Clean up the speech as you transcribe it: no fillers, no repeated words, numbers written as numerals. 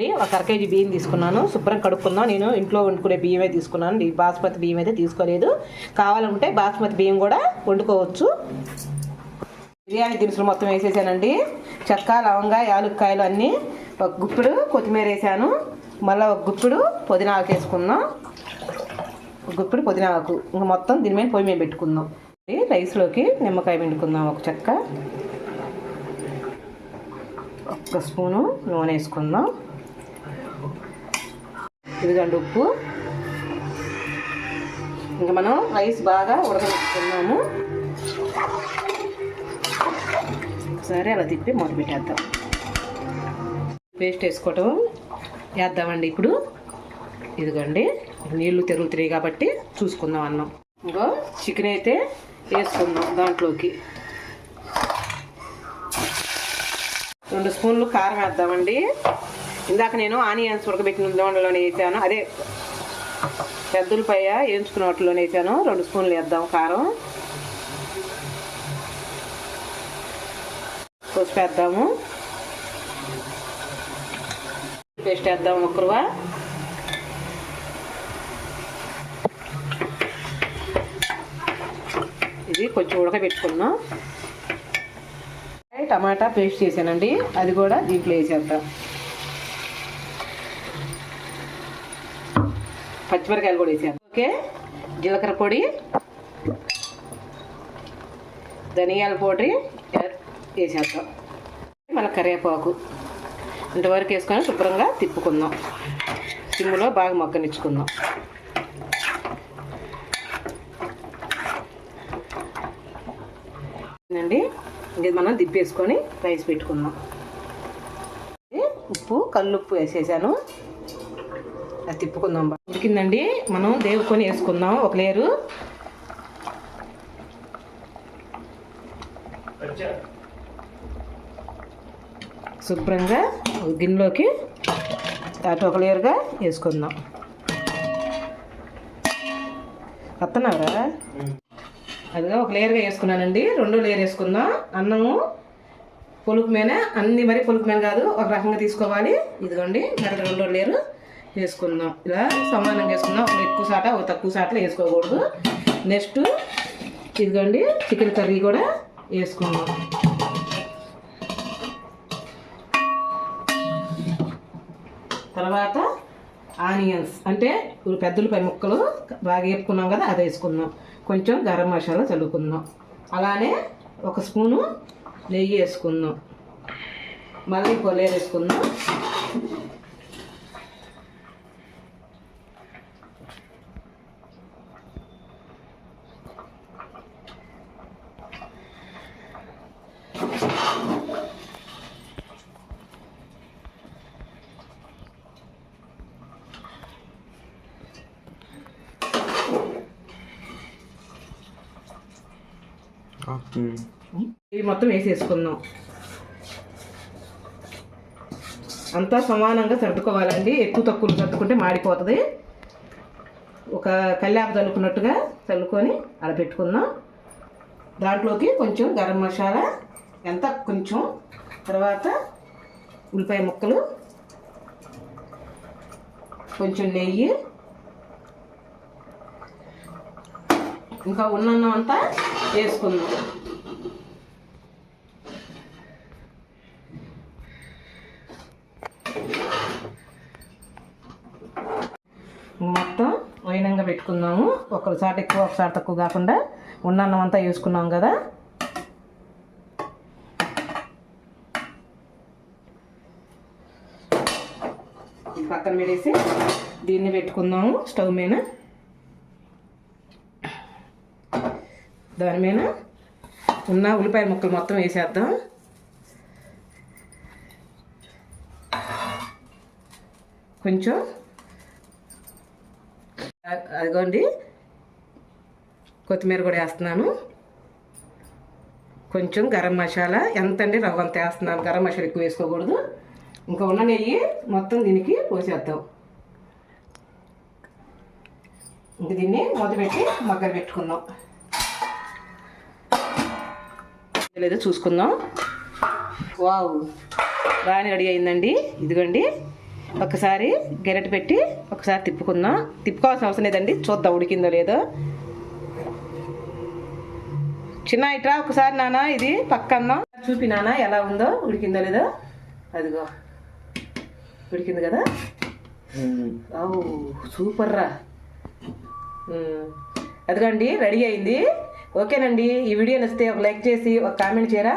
ఒక అర కేజీ బియ్యం తీసుకున్నాను. శుభ్రం కడుక్కున్నాను. నేను ఇంట్లో వండుకునే బియ్యమే తీసుకున్నాను. ఈ బాస్మతి బియ్యం అయితే తీసుకోలేదు. కావాలంటే బాస్మతి బియ్యం కూడా వండుకోవచ్చు. బిర్యానీ దినుసులు మొత్తం వేసేసానండి. చెక్క, లవంగా, యాలుక్కాయలు అన్నీ. ఒక గుప్పిడు కొత్తిమీర వేసాను. మళ్ళీ ఒక గుప్పిడు పుదీనాకు వేసుకుందాం. ఒక గుప్పిడు పుదీనాకు. ఇంకా మొత్తం దీని మీద పొయ్యి మీద పెట్టుకుందాం. రైస్లోకి నిమ్మకాయ పిండుకుందాం. ఒక చెక్క, ఒక స్పూను నూనె వేసుకుందాం. ఇదిగండి ఉప్పు. ఇంకా మనం రైస్ బాగా ఉడకబెట్టుకున్నాము. ఒకసారి అలా తిప్పి మూత పెట్టేద్దాం. పేస్ట్ వేసుకోవటం వేద్దామండి. ఇప్పుడు ఇదిగోండి నీళ్లు తిరుగుతున్నాయి కాబట్టి చూసుకుందాం అన్నం. ఇంకో చికెన్ అయితే వేసుకుందాం. దాంట్లోకి 2 స్పూన్లు కారం వేద్దామండి. ఇందాక నేను ఆనియన్స్ ఉడకబెట్టిన దాంట్లోనే వేసాను. అదే పెద్దలపైయ వేయించుకున్న వాటిలోనే వేసాను. 2 స్పూన్లు వేద్దాం కారం. పసుపు వేద్దాము. పేస్ట్ వేద్దాము ఒక్కరువా. ఇది కొంచెం ఉడకబెట్టుకున్నాం. టమాటా పేస్ట్ చేశానండి. అది కూడా దీంట్లో వేసేద్దాం. పచ్చిమిరకాయలు కూడా వేసాను. ఓకే, జీలకర్ర పొడి, ధనియాల పొడి వేసేద్దాం. మన కరివేపాకు ఇంతవరకు వేసుకొని శుభ్రంగా తిప్పుకుందాం. సిమ్లో బాగా మగ్గనిచ్చుకుందాం. అండి ఇది మనం దిప్పేసుకొని రైస్ పెట్టుకుందాం. ఉప్పు, కల్లుప్పు వేసేసాను. అది తిప్పుకుందాం. ఉడికిందండి. మనం దేవుకొని వేసుకుందాం. ఒక లేరు శుభ్రంగా గిన్నెలోకి అటు ఒక లేరుగా వేసుకుందాం. వస్తున్నారా? అదిగా ఒక లేయర్గా వేసుకున్నానండి. 2వ లేయర్ వేసుకుందాం. అన్నము పొలుపు మీద, అన్ని మరి పొలుపు మీద కాదు, ఒక రకంగా తీసుకోవాలి. ఇదిగోండి మరి 2వ లేయర్ వేసుకుందాం. ఇలా సమానంగా వేసుకుందాం. ఒక ఎక్కువ సాట, ఒక తక్కువ సాటలో వేసుకోకూడదు. నెక్స్ట్ ఇదిగోండి చికెన్ కర్రీ కూడా వేసుకుందాం. తర్వాత ఆనియన్స్ అంటే పెద్దలపై ముక్కలు బాగా వేపుకున్నాం కదా, అది వేసుకుందాం. కొంచెం గరం మసాలా చల్లుకుందాం. అలానే 1 స్పూను నెయ్యి వేసుకుందాం. మళ్ళీ పొలేరు వేసుకుందాం. ఇది మొత్తం వేసేసుకుందాం. అంతా సమానంగా సర్దుకోవాలండి. ఎక్కువ తక్కువ సర్దుకుంటే మాడిపోతుంది. ఒక కల్లాప చల్లుకున్నట్టుగా చల్లుకొని అలా పెట్టుకుందాం. దాంట్లోకి కొంచెం గరం మసాలా, ఎంత కొంచెం, తర్వాత ఉల్లిపాయ ముక్కలు, కొంచెం నెయ్యి, ఇంకా ఉన్నన్నం అంతా వేసుకుందాం. మొత్తం వైనంగా పెట్టుకుందాము. ఒకసారి ఎక్కువ ఒకసారి తక్కువ కాకుండా ఉన్నన్నం అంతా వేసుకున్నాం కదా. పక్కన పెట్టేసి దీన్ని పెట్టుకుందాము స్టవ్ మీద. దాని మీద ఉన్న ఉల్లిపాయ ముక్కలు మొత్తం వేసేద్దాం. కొంచెం అదిగోండి కొత్తిమీర కూడా వేస్తున్నాను. కొంచెం గరం మసాలా, ఎంతండి రవ్వంత వేస్తున్నాను. గరం మసాలా ఎక్కువ వేసుకోకూడదు. ఇంకా ఉన్న నెయ్యి మొత్తం దీనికి పోసేద్దాం. ఇంక దీన్ని మూత పెట్టి మగ్గర పెట్టుకుందాం. లేదో చూసుకుందాం. వావ్, బాగానే రెడీ అయిందండి. ఇదిగోండి ఒకసారి గెరటి పెట్టి ఒకసారి తిప్పుకుందాం. తిప్పుకోవాల్సిన అవసరం లేదండి, చూద్దాం ఉడికిందో లేదో. చిన్న ఇట్రా ఒకసారి నాన్న, ఇది పక్కన చూపి నాన్న ఎలా ఉందో, ఉడికిందో లేదో. అదిగో ఉడికింది కదా. సూపర్ రా. అదిగోండి రెడీ అయింది. ఓకేనండి, ఈ వీడియో నచ్చితే ఒక లైక్ చేసి ఒక కామెంట్ చేయరా.